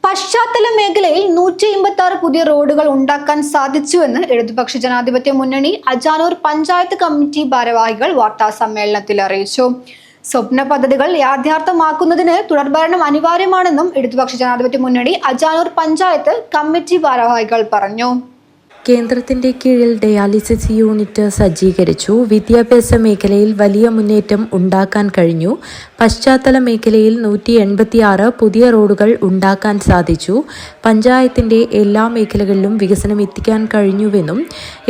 പശ്ചാത്തല മേഖലയിൽ 186 പുതിയ റോഡുകൾ ഉണ്ടാക്കാൻ സാധിച്ചുവെന്ന് ഇടതുപക്ഷ ജനാധിപത്യ മുന്നണി അജാനൂർ പഞ്ചായത്ത് കമ്മിറ്റി ഭാരവാഹികൾ വാർത്താസമ്മേളനത്തിൽ അറിയിച്ചു. സ്വപ്ന പദ്ധതികൾ യാഥാർത്ഥ്യമാക്കുന്നതിന് തുടർഭരണം അനിവാര്യമാണെന്നും ഇടതുപക്ഷ ജനാധിപത്യ മുന്നണി അജാനൂർ പഞ്ചായത്ത് കമ്മിറ്റി ഭാരവാഹികൾ പറഞ്ഞു. കേന്ദ്രത്തിന്റെ കീഴിൽ ഡയാലിസിസ് യൂണിറ്റ് സജ്ജീകരിച്ചു. വിദ്യാഭ്യാസ മേഖലയിൽ വലിയ മുന്നേറ്റം ഉണ്ടാക്കാൻ കഴിഞ്ഞു. പശ്ചാത്തല മേഖലയിൽ 186 പുതിയ റോഡുകൾ ഉണ്ടാക്കാൻ സാധിച്ചു. പഞ്ചായത്തിന്റെ എല്ലാ മേഖലകളിലും വികസനം എത്തിക്കാൻ കഴിഞ്ഞുവെന്നും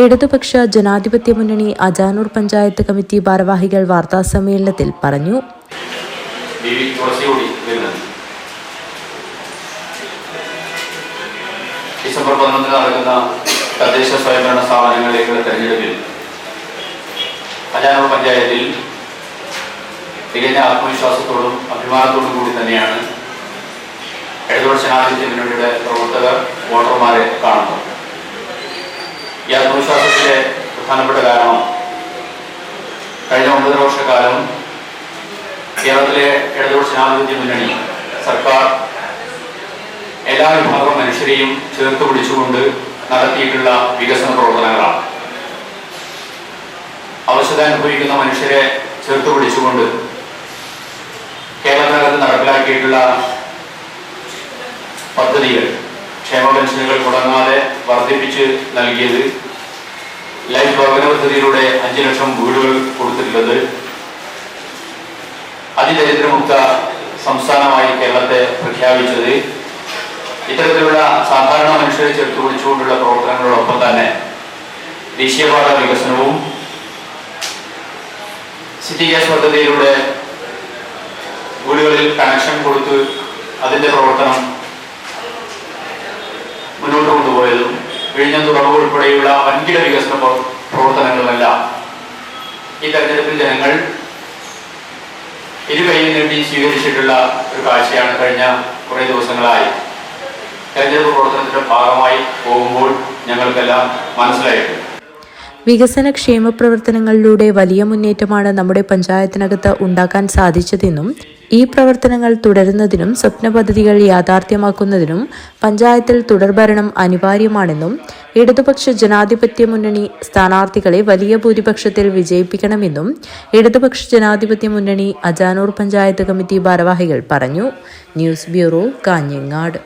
ഇടതുപക്ഷ ജനാധിപത്യ മുന്നണി അജാനൂർ പഞ്ചായത്ത് കമ്മിറ്റി ഭാരവാഹികൾ വാർത്താസമ്മേളനത്തിൽ പറഞ്ഞു. ഡിസംബർ 11 നടക്കുന്ന തദ്ദേശ സ്വയംഭരണ സ്ഥാപനങ്ങളിലേക്കുള്ള തെരഞ്ഞെടുപ്പിൽ അജാനൂർ പഞ്ചായത്തിൽ തികഞ്ഞ ആത്മവിശ്വാസത്തോടും അഭിമാനത്തോടും കൂടി തന്നെയാണ് ഇടതുപക്ഷ ജനാധിപത്യ മുന്നണിയുടെ പ്രവർത്തകർ വോട്ടർമാരെ കാണുന്നത്. ഈ ആത്മവിശ്വാസത്തിലെ പ്രധാനപ്പെട്ട കാരണം കഴിഞ്ഞ 9 വർഷക്കാലം കേരളത്തിലെ ഇടതുപക്ഷ ജനാധിപത്യ മുന്നണി സർക്കാർ എല്ലാ വിഭാഗം മനുഷ്യരെയും ചേർത്ത് പിടിച്ചുകൊണ്ട് നടത്തിയിട്ടുള്ള വികസന പ്രവർത്തനങ്ങളാണ്. അവശത അനുഭവിക്കുന്ന മനുഷ്യരെ ചേർത്ത് പിടിച്ചുകൊണ്ട് കേരളത്തിനകത്ത് നടപ്പിലാക്കിയിട്ടുള്ള പദ്ധതികൾ, ക്ഷേമ പെൻഷനുകൾ മുടങ്ങാതെ വർദ്ധിപ്പിച്ച് നൽകിയത്, ലൈഫ് ഭവന പദ്ധതിയിലൂടെ 5 ലക്ഷം വീടുകൾ കൊടുത്തിട്ടുള്ളത്, അതിദരിദ്രമുക്ത സംസ്ഥാനമായി കേരളത്തെ പ്രഖ്യാപിച്ചത്, ഇത്തരത്തിലുള്ള സാധാരണ മനുഷ്യരെ ചേർത്ത് പിടിച്ചുകൊണ്ടുള്ള പ്രവർത്തനങ്ങളോടൊപ്പം തന്നെ ദേശീയപാത വികസനവും സിറ്റി ഗ്യാസ് പദ്ധതിയിലൂടെ വീടുകളിൽ കണക്ഷൻ കൊടുത്ത് അതിന്റെ പ്രവർത്തനം മുന്നോട്ട് കൊണ്ടുപോയതും, വിഴിഞ്ഞം തുറമുഖം ഉൾപ്പെടെയുള്ള വൻകിട വികസന പ്രവർത്തനങ്ങളുമെല്ലാം ഈ തെരഞ്ഞെടുപ്പിൽ ജനങ്ങൾ ഇരുകൈയിൽ നീട്ടി സ്വീകരിച്ചിട്ടുള്ള ഒരു കാഴ്ചയാണ് കഴിഞ്ഞ കുറേ ദിവസങ്ങളായി തെരഞ്ഞെടുപ്പ് പ്രവർത്തനത്തിന്റെ ഭാഗമായി പോകുമ്പോൾ ഞങ്ങൾക്കെല്ലാം മനസ്സിലായിട്ടുണ്ട്. വികസന ക്ഷേമ പ്രവർത്തനങ്ങളിലൂടെ വലിയ മുന്നേറ്റമാണ് നമ്മുടെ പഞ്ചായത്തിനകത്ത് ഉണ്ടാക്കാൻ സാധിച്ചതെന്നും ഈ പ്രവർത്തനങ്ങൾ തുടരുന്നതിനും സ്വപ്ന പദ്ധതികൾ യാഥാർത്ഥ്യമാക്കുന്നതിനും പഞ്ചായത്തിൽ തുടർഭരണം അനിവാര്യമാണെന്നും ഇടതുപക്ഷ ജനാധിപത്യ മുന്നണി സ്ഥാനാർത്ഥികളെ വലിയ ഭൂരിപക്ഷത്തിൽ വിജയിപ്പിക്കണമെന്നും ഇടതുപക്ഷ ജനാധിപത്യ മുന്നണി അജാനൂർ പഞ്ചായത്ത് കമ്മിറ്റി ഭാരവാഹികൾ പറഞ്ഞു. News bureau, Kanhangad.